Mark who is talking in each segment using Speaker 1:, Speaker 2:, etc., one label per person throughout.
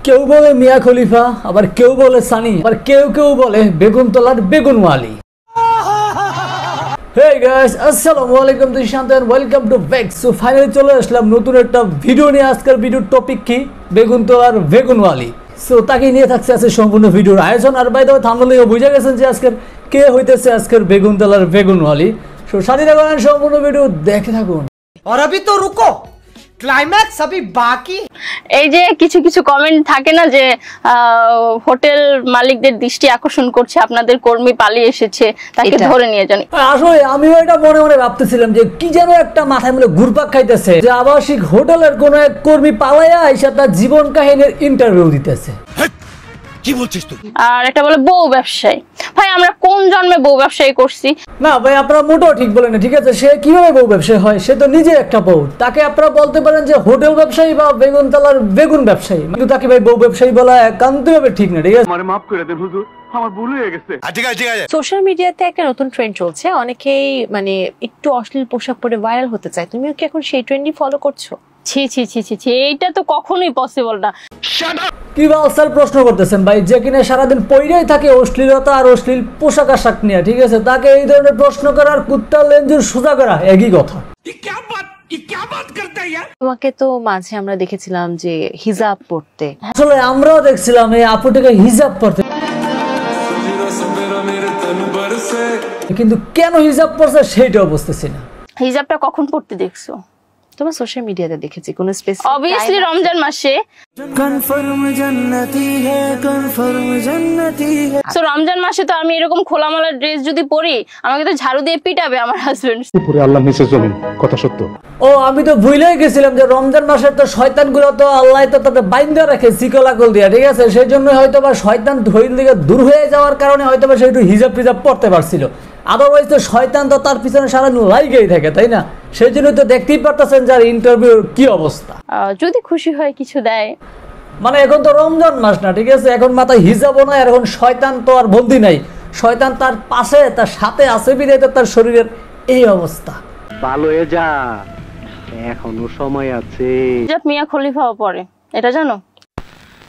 Speaker 1: কেউ বলে মিয়া খলিফা, আবার কেউ বলে সানি, আবার কেউ কেউ বলে বেগুনতলার বেগুনওয়ালি। Hey guys, আসসালামু আলাইকুম, this Shanto and welcome to back. So finally চলে আসলাম নতুন একটা ভিডিও নিয়ে। আজকের ভিডিওর টপিক কি? বেগুনতলার বেগুনওয়ালি। সো তাকে নিয়ে থাকছে আছে সম্পূর্ণ ভিডিওর আয়োজন। আর বাই দ্য ওয়ে থাম্বনেল দেখে বুঝে গেছেন যে আজকের কে হইতেছে আজকের বেগুনতলার বেগুনওয়ালি। সো সাথে থাকুন, সম্পূর্ণ ভিডিও দেখে থাকুন।
Speaker 2: और अभी तो रुको, ক্লাইম্যাক্স अभी বাকি।
Speaker 3: এই যে কিছু কিছু কমেন্ট থাকে না যে হোটেল মালিকদের দৃষ্টি আকর্ষণ করছে, আপনাদের কর্মী পালিয়ে এসেছে, তাকে ধরে নিয়ে যান।
Speaker 1: আসলে আমিও এটা মনে মনে ভাবতেছিলাম যে কি যেন একটা মাথায় মনে ঘুরপাক খাইতেছে যে আবাসিক হোটেলের কোন এক কর্মী পালাইয়া এসে তার জীবন কাহিনীর ইন্টারভিউ দিতেছে।
Speaker 2: কি বলছিস তুই?
Speaker 3: আর এটা বলে বউ ব্যবসায়ী। ভাই আমরা কোন জন্মে বউ ব্যবসায়ী করছি?
Speaker 1: না ভাই, আপনারা মোটেও ঠিক বলেন না। ঠিক আছে, সে কিভাবে বউ ব্যবসায়ী হয়? সে তো নিজে একটা বউ। তাকে আপনারা বলতে পারেন যে হোটেল ব্যবসায়ী বা বেগুনতলার বেগুন ব্যবসায়ী, কিন্তু তাকে ভাই বউ ব্যবসায়ী বলা একান্তভাবে ঠিক না। ঠিক আছে,
Speaker 4: আমারে মাফ করে দেন হুজুর, আমার ভুল হয়ে গেছে।
Speaker 2: ঠিক আছে ঠিক আছে।
Speaker 5: সোশ্যাল মিডিয়াতে একটা নতুন ট্রেন্ড চলছে, অনেকেই মানে একটু অশ্লীল পোশাক পরে ভাইরাল হতে চায়। তুমিও কি এখন সেই ট্রেন্ডই ফলো করছো?
Speaker 3: ছি ছি ছি ছি ছি, এইটা তো কখনোই পসিবল না।
Speaker 1: কি স্যার প্রশ্ন করতেছেন ভাই, যে কিনা সারাদিন পইরাই থাকে অশ্লীলতা আর অশ্লীল পোশাক আশাক নিয়ে। ঠিক আছে, তাকে এই ধরনের প্রশ্ন করার কুত্তার লেঞ্জুর সোজা করা একই কথা।
Speaker 5: তোমাকে তো মাঝে আমরা দেখেছিলাম যে হিজাব পরতে।
Speaker 1: আসলে আমরাও দেখছিলাম এই আপুটাকে হিজাব পরতে, কিন্তু কেন হিজাব পরছে সেইটাও বুঝতেছি না।
Speaker 3: হিজাবটা কখন পড়তে দেখছো?
Speaker 5: তোমার সোশ্যাল মিডিয়াতে দেখেছি কোন স্পেসিফিক
Speaker 3: অবভিয়াসলি রমজান মাসে।
Speaker 2: কনফার্ম জান্নাতি হে, কনফার্ম জান্নাতি হে।
Speaker 3: সো রমজান মাসে তো আমি এরকম খোলামেলা ড্রেস যদি পরি, আমাকে তো ঝাড়ু দিয়ে পিটাবে আমার হাজবেন্ড।
Speaker 4: উপরে আল্লাহ নিচে জমিন, কথা সত্য।
Speaker 1: ও আমি তো ভুলেই গেছিলাম যে রমজান মাসের তো শয়তানগুলো তো আল্লাহ তো তাদের বাইন্ধা রাখে শিকলাকল দিয়া। ঠিক আছে, সেই জন্য হয়তো বা শয়তান ধৈর্য দিকে দূর হয়ে যাওয়ার কারণে হয়তো বা সে একটু হিজাব টিজাব পড়তে পারছিল। আদারওয়াইজ তো শয়তান তো তার পিছনে সারাদিন লাইগেই থাকে, তাই না? সেই জন্য তো দেখতেই পারতেছেন যার ইন্টারভিউর কি অবস্থা।
Speaker 3: যদি খুশি হয় কিছু দেয়,
Speaker 1: মানে এখন তো রমজান মাস না, ঠিক আছে, এখন মাথায় হিজাবও নাই, আর এখন শয়তান তো আর বন্দি নাই। শয়তান তার পাশে, তার সাথে আছে বিধায় তো তার শরীরের এই অবস্থা।
Speaker 4: ভালো হয়ে যা, এখনো সময় আছে।
Speaker 3: হিজাব মিয়া খলিফাও পরে, এটা জানো?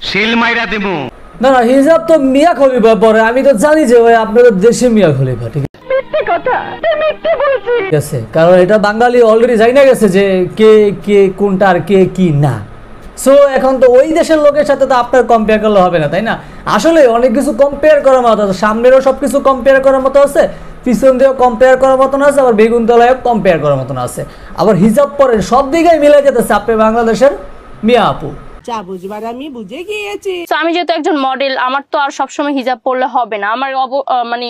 Speaker 4: শিল মাইরা দিমু।
Speaker 1: না না, হিজাব তো মিয়া খলিফা পরে। আমি তো জানি যে ভাই আপনাদের দেশে মিয়া খলিফা। ঠিক আছে, কারণ এটা বাঙালি অলরেডি জানা গেছে যে কে কে কোনটা আর কে কি না। সো এখন তো ওই দেশের লোকের সাথে তো আপনার কম্পেয়ার করলে হবে না, তাই না? আসলে অনেক কিছু কম্পেয়ার করার মতো আছে, সামনেরও সবকিছু কম্পেয়ার করার মতো আছে, পিছন দিয়েও কম্পেয়ার করার মতন আছে, আবার বেগুনতলায়ও কম্পেয়ার করার মতন আছে, আবার হিজাব পরেন, সব দিকেই মিলে যেতেছে আপনি বাংলাদেশের মিয়া আপু।
Speaker 3: আমি যেহেতু একজন মডেল, আমার তো আর সবসময় হিজাব পরলে হবে না। আমার মানে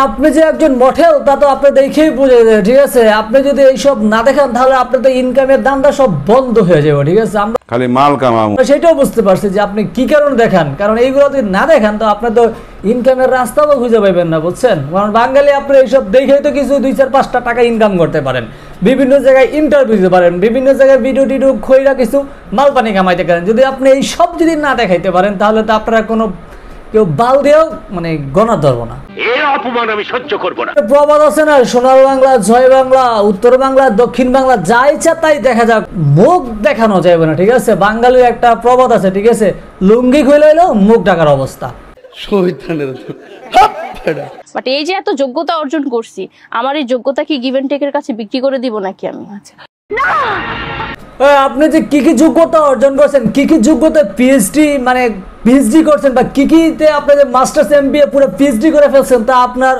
Speaker 1: আপনি যে একজন মডেল তা তো আপনি দেখেই বুঝে যায়। ঠিক আছে, আপনি যদি এইসব না দেখান তাহলে আপনার তো ইনকামের দামটা সব বন্ধ হয়ে যাবে। ঠিক আছে, আমরা
Speaker 4: খালি মাল কামাবো।
Speaker 1: সেটাও বুঝতে পারছি যে আপনি কি কারণে দেখান, কারণ এইগুলো যদি না দেখান তো আপনার তো ইনকামের রাস্তাও খুঁজে পাইবেন না, বুঝছেন? কারণ বাঙালি আপনি এইসব দেখেই তো কিছু 2-4-5টা টাকা ইনকাম করতে পারেন, বিভিন্ন জায়গায় ইন্টারভিউ দিতে পারেন, বিভিন্ন জায়গায় ভিডিও টিডিও খইরা কিছু মাল পানি কামাইতে পারেন। যদি আপনি এই সব যদি না দেখাইতে পারেন তাহলে তো আপনারা কোনো কেউ বাল দিয়েও মানে গণা ধরবো না।
Speaker 4: এই অপমান আমি সহ্য করব না।
Speaker 1: প্রবাদ আছে না, সোনার বাংলা, জয় বাংলা, উত্তর বাংলা, দক্ষিণ বাংলা, যা ইচ্ছা তাই দেখা যাক, মুখ দেখানো যাবে না। ঠিক আছে, বাঙালির একটা প্রবাদ আছে, ঠিক আছে, লুঙ্গি খুলে এলো মুখ ঢাকার অবস্থা।
Speaker 3: বাট এই যে এত যোগ্যতা অর্জন করছি, আমার এই যোগ্যতা কি গিভ এন্ড টেকের কাছে বিক্রি করে দিব নাকি আমি?
Speaker 1: আপনি যে কি কি যোগ্যতা অর্জন করছেন, কি কি যোগ্যতা পিএইচডি মানে পিএইচডি করছেন, বা কি কিতে আপনি যে মাস্টার্স এমবিএ পুরো পিএইচডি করে ফেলছেন, তা আপনার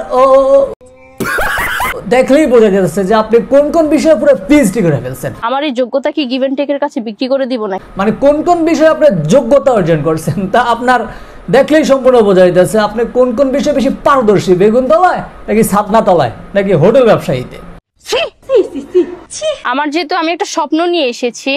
Speaker 1: দেখলেই বোঝা যাচ্ছে যে আপনি কোন কোন বিষয়ে পুরো পিএইচডি করে ফেলছেন।
Speaker 3: আমার এই যোগ্যতা কি গিভ এন্ড টেকের কাছে বিক্রি করে দিব না?
Speaker 1: মানে কোন কোন বিষয়ে আপনি যোগ্যতা অর্জন করছেন তা আপনার দেখলেই সম্পূর্ণ বোঝা যাচ্ছে আপনি কোন কোন বিষয়ে বেশি পারদর্শী, বেগুনতলায় নাকি ছাদনাতলায় নাকি হোটেল ব্যবসায়ীতে।
Speaker 3: আমার যেহেতু আমি একটা স্বপ্ন নিয়ে এসেছি,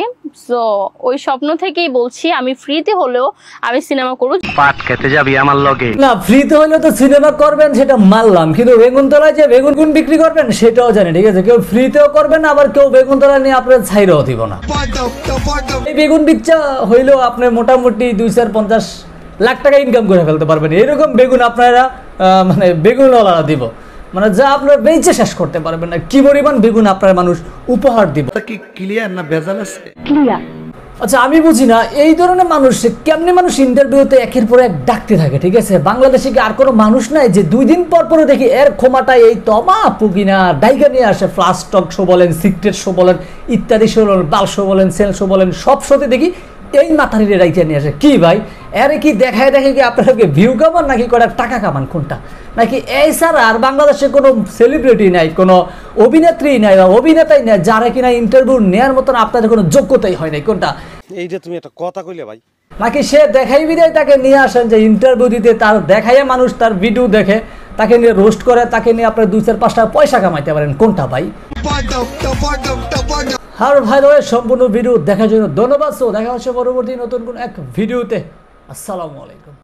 Speaker 3: তো ওই স্বপ্ন থেকেই বলছি আমি ফ্রিতে হলেও আমি সিনেমা করব।
Speaker 4: পাট খেতে যাবি আমার লগে?
Speaker 1: না, ফ্রিতে হলেও তো সিনেমা করবেন সেটা মানলাম, কিন্তু বেগুনতলায় যে বেগুন গুণ বিক্রি করবেন সেটাও জানি। ঠিক আছে, কেউ ফ্রিতেও করবেন না, আবার কেউ বেগুনতলা নিয়ে আপনার ছাইরাও দিব না। এই বেগুন বিচ্ছা হইলেও আপনি মোটামুটি 250 লাখ টাকা ইনকাম করে ফেলতে পারবেন। এরকম বেগুন আপনারা মানে বেগুনওয়ালারা দিব, মানে যা আপনার বেঁচে শেষ করতে পারবেন না, কি পরিমাণ বেগুন আপনার মানুষ উপহার দিব।
Speaker 2: কি ক্লিয়ার না ভেজাল আছে?
Speaker 3: ক্লিয়ার।
Speaker 1: আচ্ছা আমি বুঝি না এই ধরনের মানুষ কেমনে মানুষ ইন্টারভিউতে একের পর এক ডাকতে থাকে, ঠিক আছে? বাংলাদেশে কি আর কোনো মানুষ নাই যে 2 দিন পর পরে দেখি এর ক্ষমাটা এই তমা পুকিনা ডাইগা নিয়ে আসে? ফ্লাশ টক শো বলেন, সিক্রেট শো বলেন, ইত্যাদি শো বলেন, বাল শো বলেন, সেল শো বলেন, সব শোতে দেখি এই মাথারিরে ডাইকা নিয়ে আসে। কি ভাই এরে কি দেখায় দেখে কি আপনাকে ভিউ কামান নাকি কটার টাকা কামান, কোনটা? নাকি এই স্যার আর বাংলাদেশে কোনো সেলিব্রিটি নাই, কোনো অভিনেত্রী নাই বা অভিনেতাই নাই যারা কিনা ইন্টারভিউ নেওয়ার মতন আপনাদের কোনো যোগ্যতাই হয় নাই, কোনটা?
Speaker 6: এই যে তুমি একটা কথা কইলে ভাই,
Speaker 1: নাকি সে দেখাই বিদায় তাকে নিয়ে আসেন যে ইন্টারভিউ দিতে, তার দেখাইয়া মানুষ তার ভিডিও দেখে, তাকে নিয়ে রোস্ট করে, তাকে নিয়ে আপনার 2-4-5 টাকা পয়সা কামাইতে পারেন, কোনটা ভাই? আর ভাই সম্পূর্ণ ভিডিও দেখার জন্য ধন্যবাদ। দেখা হচ্ছে পরবর্তী নতুন কোন এক ভিডিওতে। আসসালামু আলাইকুম।